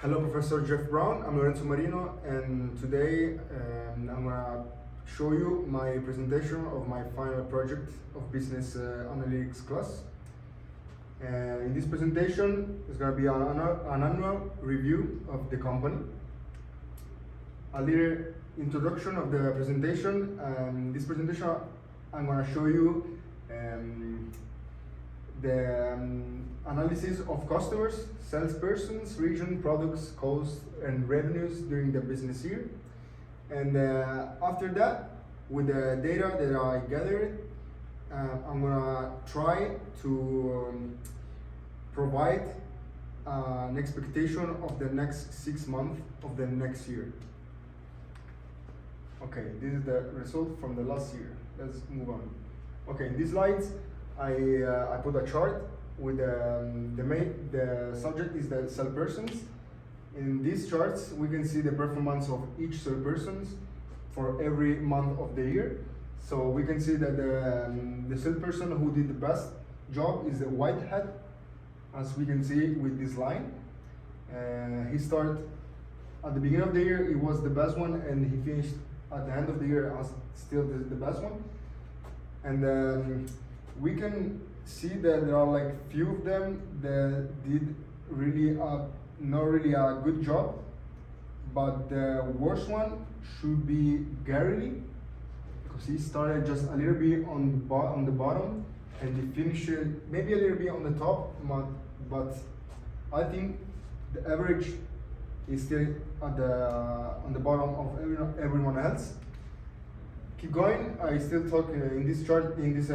Hello, Professor Jeff Brown. I'm Lorenzo Marino, and today I'm gonna show you my presentation of my final project of business analytics class. In this presentation, it's gonna be an annual review of the company, a little introduction of the presentation. This presentation, I'm gonna show you the analysis of customers, salespersons, region, products, costs, and revenues during the business year. And after that, with the data that I gathered, I'm gonna try to provide an expectation of the next 6 months of the next year. Okay, this is the result from the last year. Let's move on. Okay, in these slides, I put a chart with the subject is the salespersons. In these charts, we can see the performance of each salesperson for every month of the year. So we can see that the salesperson who did the best job is the white hat, as we can see with this line. He started at the beginning of the year, he was the best one, and he finished at the end of the year as still the best one. And we can see that there are like few of them that did really not really a good job, but the worst one should be Gary, because he started just a little bit on the bottom and he finished maybe a little bit on the top, but I think the average is still at on the bottom of everyone else. Keep going. I still talk in this chart, in this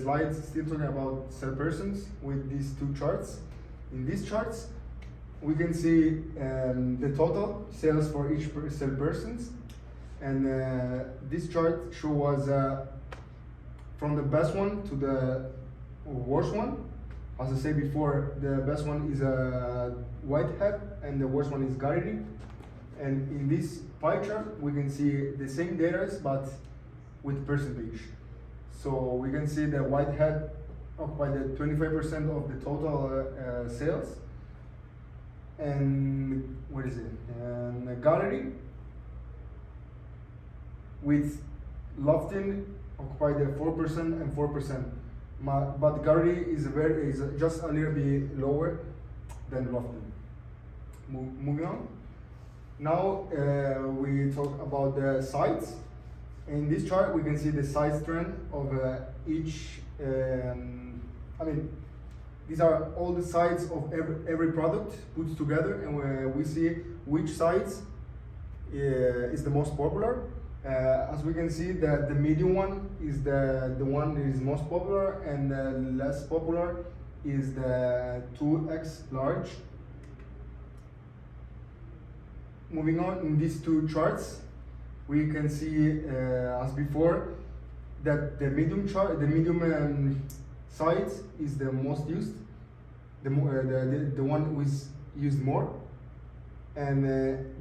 slides, still talking about salespersons with these two charts. In these charts, we can see the total sales for each salespersons, and this chart shows us from the best one to the worst one. As I said before, the best one is a white hat, and the worst one is Gary. And in this pie chart, we can see the same data, but with percentage. So we can see the white hat occupied the 25% of the total sales. And what is it? And the gallery with Lofton occupied the 4% and 4%. But gallery is just a little bit lower than Lofton. Moving on. Now we talk about the sites. In this chart, we can see the size trend of each. These are all the sides of every product put together, and we see which size is the most popular. As we can see, that the medium one is the one that is most popular, and the less popular is the 2x large. Moving on, in these two charts, we can see, as before, that the medium size is the most used, the one who is used more, and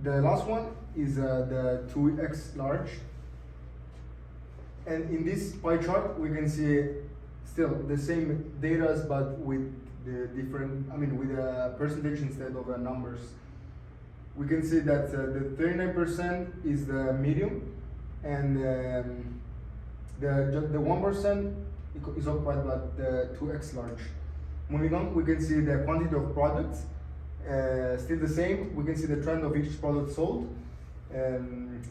the last one is the 2x large. And in this pie chart, we can see still the same data, but with the different, with a percentage instead of numbers. We can see that the 39% is the medium, and the 1% is occupied by the 2x large. Moving on, we can see the quantity of products, still the same. We can see the trend of each product sold.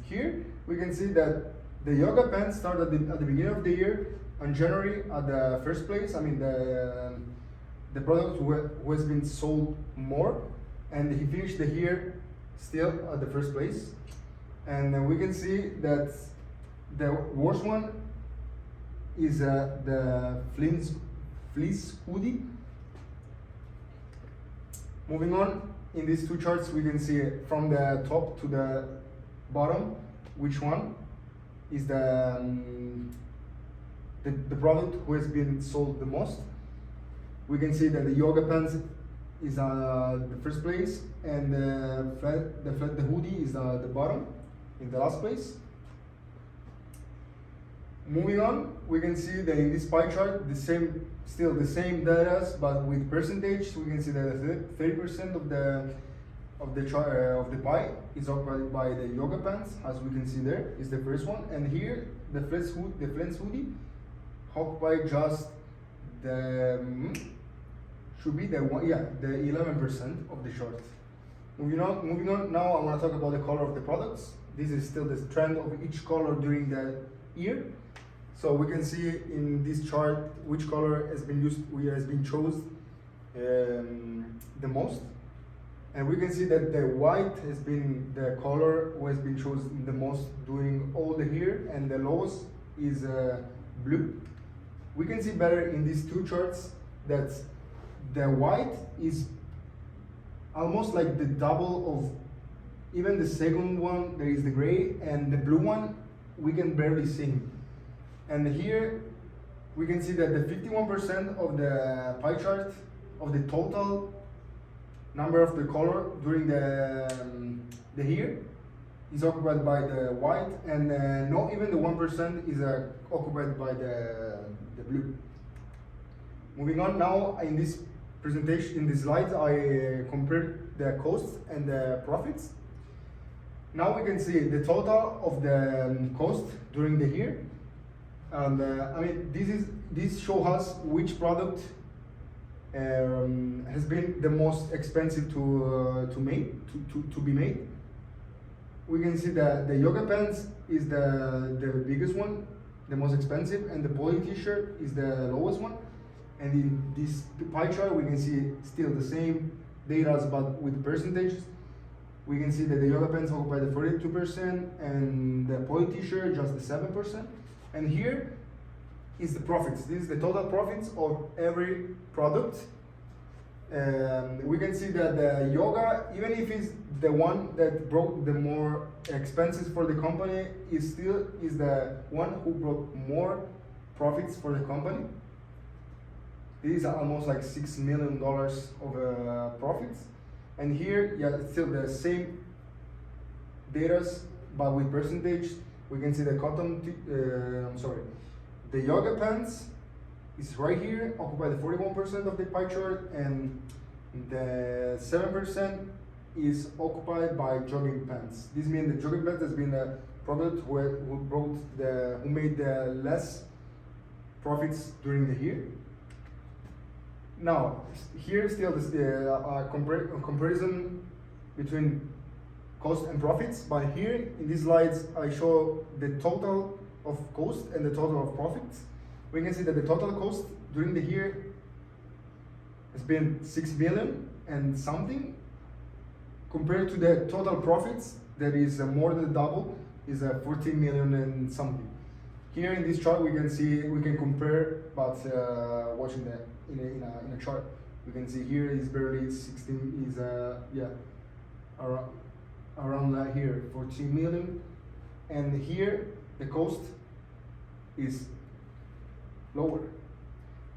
Here we can see that the yoga pants started at the beginning of the year on January at the first place. The product who has been sold more, and he finished the year still at the first place. And we can see that the worst one is the fleece hoodie. Moving on, in these two charts, we can see from the top to the bottom which one is the product who has been sold the most. We can see that the yoga pants is the first place, and the hoodie is the bottom, in the last place. Moving on, we can see that in this pie chart, still the same data, but with percentage. We can see that 30% of the of the pie is occupied by the yoga pants, as we can see there is the first one, and here the Flens hoodie occupy just the should be the one, yeah, the 11% of the short. Moving on. Now I want to talk about the color of the products. This is still the trend of each color during the year. So we can see in this chart which color has been chosen the most, and we can see that the white has been the color who has been chosen the most during all the year, and the lowest is blue. We can see better in these two charts that the white is almost like the double of even the second one. There is the gray, and the blue one we can barely see. And here we can see that the 51% of the pie chart of the total number of the color during the year is occupied by the white, and not even the 1% is occupied by the blue. Moving on now, in this presentation, in these slides, I compared the costs and the profits. Now we can see the total of the cost during the year, and I mean this shows us which product has been the most expensive to be made. We can see that the yoga pants is the biggest one, the most expensive, and the poly t-shirt is the lowest one. And in this pie chart, we can see still the same data, but with percentages. We can see that the yoga pants occupy the 42%, and the poly t-shirt just the 7%. And here is the profits. This is the total profits of every product. We can see that the yoga, even if it's the one that brought the more expenses for the company, is still the one who brought more profits for the company. This is almost like $6 million of profits. And here, yeah, it's still the same data, but with percentage. We can see the the yoga pants is right here, occupy the 41% of the pie chart, and the 7% is occupied by jogging pants. This means the jogging pants has been a product who made the less profits during the year. Now, here still is the comparison between cost and profits, but here in these slides I show the total of cost and the total of profits. We can see that the total cost during the year has been 6 million and something, compared to the total profits that is more than double, is 14 million and something. Here in this chart we can compare, but watching that in a chart, we can see here is barely 16, around here 14 million, and here the cost is lower.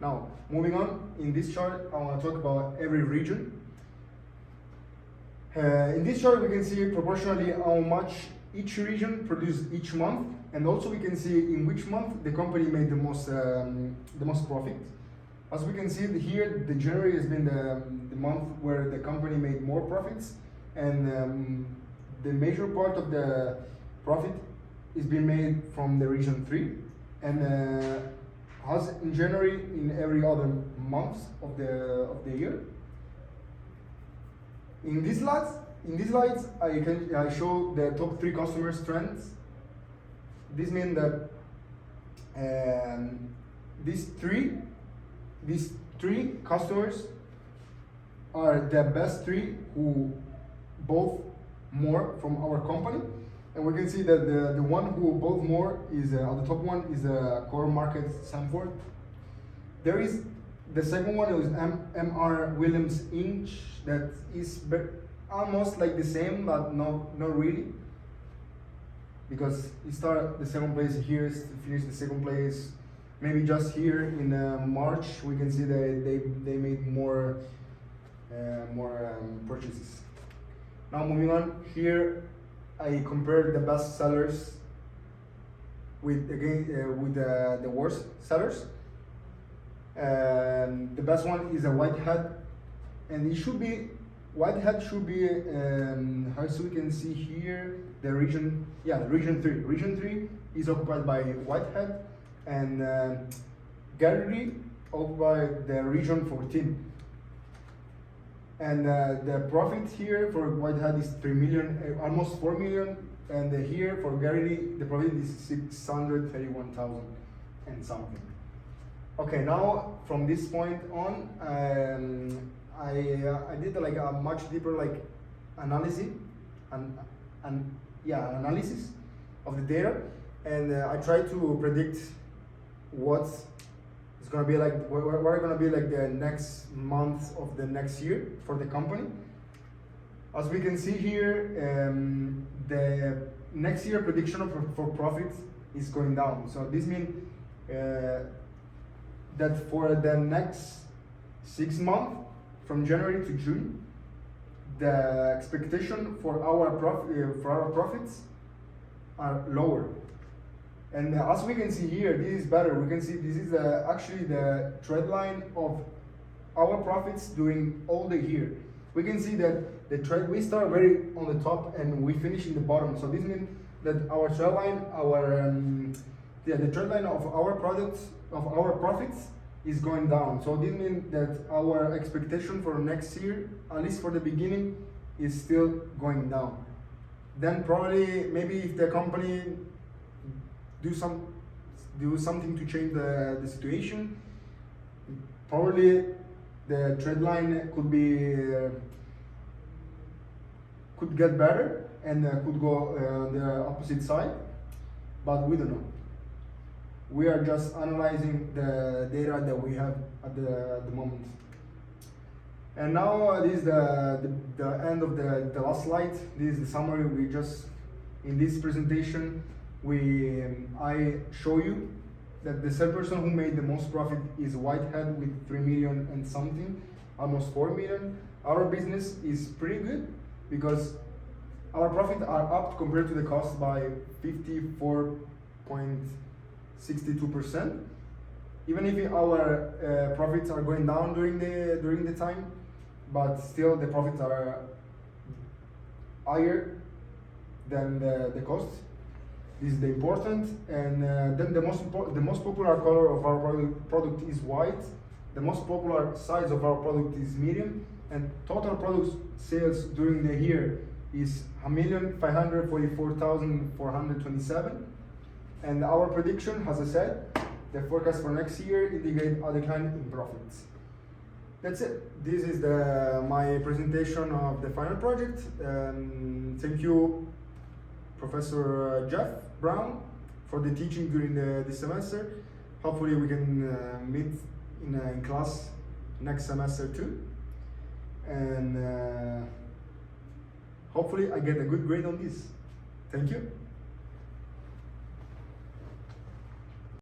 Now moving on, in this chart I want to talk about every region. In this chart we can see proportionally how much each region produced each month, and also we can see in which month the company made the most profit. As we can see here, the January has been the month where the company made more profits, and the major part of the profit is being made from the region 3, and as in January in every other month of the year. In these slides, I show the top 3 customers trends. This means that these three customers are the best 3 who bought more from our company, and we can see that the one who bought more is the top one is Core Market Sanford. There is the second one is MR Williams Inch, that is almost like the same, but not really, because it started the second place here, finished the second place. Maybe just here in March we can see that they made more purchases. Now moving on, here I compared the best sellers with the worst sellers. The best one is a white hat, and it should be Whitehead should be, as we can see here, the region, region 3. Region 3 is occupied by Whitehead, and Gary occupied the region 14. And the profit here for Whitehead is 3 million, almost 4 million, and here for Gary the profit is 631,000 and something. Okay, now from this point on, I did like a much deeper like analysis analysis of the data, and I tried to predict what is gonna be like, what are gonna be like the next month of the next year for the company. As we can see here, the next year prediction for profits is going down. So this means that for the next 6 months, from January to June, the expectation for our profits are lower. And as we can see here, this is better. We can see this is actually the trend line of our profits during all the year. We can see that the trend, we start very on the top and we finish in the bottom. So this means that our trend line, the trend line of our products, of our profits, is going down. So this means that our expectation for next year, at least for the beginning, is still going down. Then probably, maybe if the company do something to change the situation, probably the trend line could get better and could go the opposite side, but we don't know. We are just analyzing the data that we have at the moment. And now this is the end of the last slide. This is the summary. We just, in this presentation, I show you that the third person who made the most profit is Whitehead with 3 million and something, almost 4 million. Our business is pretty good because our profits are up compared to the cost by 54.62%. Even if our profits are going down during the time, but still the profits are higher than the costs. This is the important. And then the most popular color of our product is white. The most popular size of our product is medium, and total product sales during the year is 1,544,427. And our prediction, as I said, the forecast for next year indicate a decline in profits. That's it. This is my presentation of the final project. Thank you, Professor Jeff Brown, for the teaching during this semester. Hopefully we can meet in class next semester too. And hopefully I get a good grade on this. Thank you.